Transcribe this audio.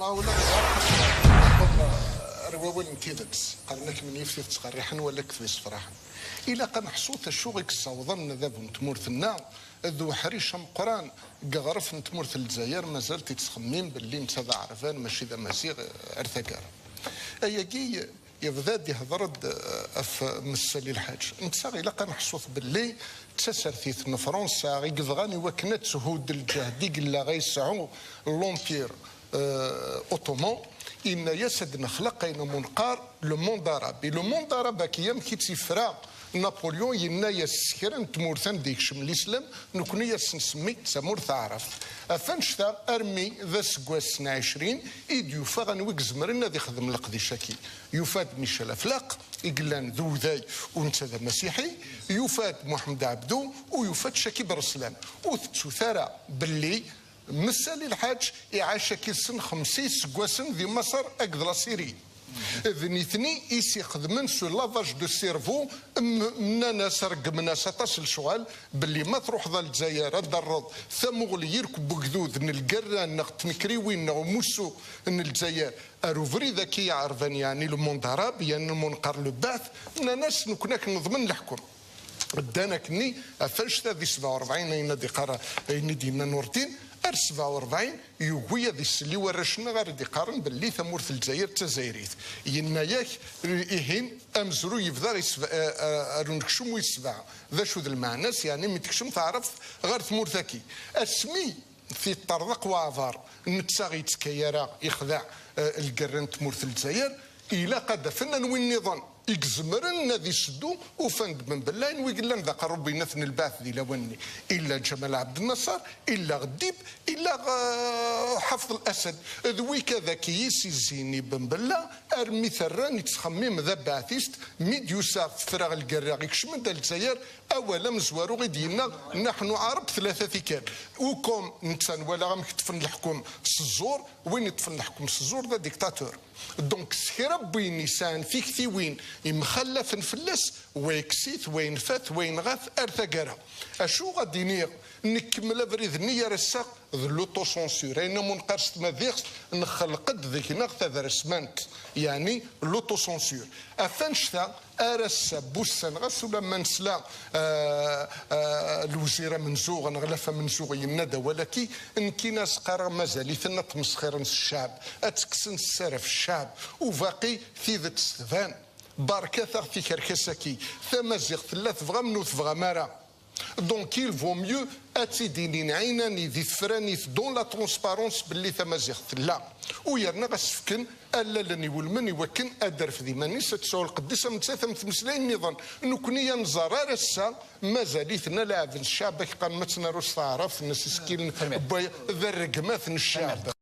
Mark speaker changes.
Speaker 1: ما ولا رواول نتيدكس قرنك من يفتي تقريحا ولا كفيس فرحا إلا قن حصوت الشوغك الصوضن ذاب نتمورثنا ذو حريشة مقران قغرف نتمورث الجزائر مازال تتخمم باللي نتا عرفان ماشي ذا مسيغ ارتكار اياكي يبدا يهضرد في مسالي الحاج نتا إلا قن حصوت باللي تسرثيت فرنسا غي كفغاني وكنت سهود الجهدي قلا غيسعو لومبير اوتومان إن يسد نخلق إن منقار لو موند عربي لو موند عربي كيام كي تيفرا نابليون ينا يسكرن تمورثان ديك شم الإسلام نكوني يسنسمي تمورث عرف أفنشتا أرمي ذا سكواس 20 إيد يوفا غنويك زمرنا ذي خدم القديشاكي يفاد ميشيل أفلاق إقلان ذو ذاي ونتا ذا مسيحي يفاد محمد عبدو ويفاد شاكي برسلان وثارة باللي مسالي الحاج إعاشة كيسن 50 سكواسن ذي مصر أقدر سيري ذنيثني إيسي خدمن سو لافاج دو سيرفو مننا سرق منا ستصل شغال باللي ما تروح ذا الجزائر الدرض ثمغلي يركب بقذوذ نلقرا نكري وين موسو ان الجزائر اروفري ذكي عرفان يعني لو موند عربي يعني منقر لو بعث ناس نكونك نضمن الحكم دانك ني فاش ذي 47 اين دي قرا اين دينا نورتين 47 يوغويا ذي السلي ورشنا غير دي قارن باللي ثمورث الجزائر تزايريت يناياك إهين أمزرو يفضل رنكشم ويسبع ذا شو ذا المعناس يعني متكشم تعرف غير ثمورثكي اسمي في الطرق وعفار نتساغي تكيرا يخدع القرن تمورث الجزائر إلا قد فنن وين نظام يكزمرن ذي سدو وفند من بلاين ويقلن ذا ربي نثن البعث ذي لوني إلا جمال عبد النصر إلا غديب إلا حفظ الأسد ذوي كذا كيسي زيني بن بلا أرمي ثراني تخمم ذا بعثيست ميديوسا فراغ القراغ يكشمن ذا الجزائر أولا مزوارو غدينا نحن عرب ثلاثة ثكال وكم نتسان ولا غام كتفن الحكم سزور وين يتفن الحكم سزور ذا ديكتاتور دونك سكرا بوين نيسان في كثي وين مخلف فلس ويكسيت وين فات وين غاث ارثقرا اشو غادي نير نكمل بريد النية رساق ذو لوطو سونسور اين منقرص ما ذيخس نخلق ذيك نغث رسمنت يعني لوطو سونسور افنشتا ارس بوسا نغس ولا منسلا الوزيره منزوغ نغلف منزوغ ينادى ولكن ان كي ناس قرا مازال ثنا تمسخير الشعب اتكسن السرف الشعب وباقي في ذات ستفان بركه في كركسكي ثمازيغ ثلاث فغا منو تفغا مارا دونك il vaut mieux اتيدينين عيناني ذي فراني دون لا ترونسبارونس باللي ثمازيغ ثلا ويرنا غسفكن الا لني والمني وكن ادر في ذي ماني ستسول القديسه من ثلاثه متمثلين النظام نكوني نزار رسا مازاليتنا لاعب الشعب قال متنا روس تعرف الناس سكين ذا الرقمات الشعب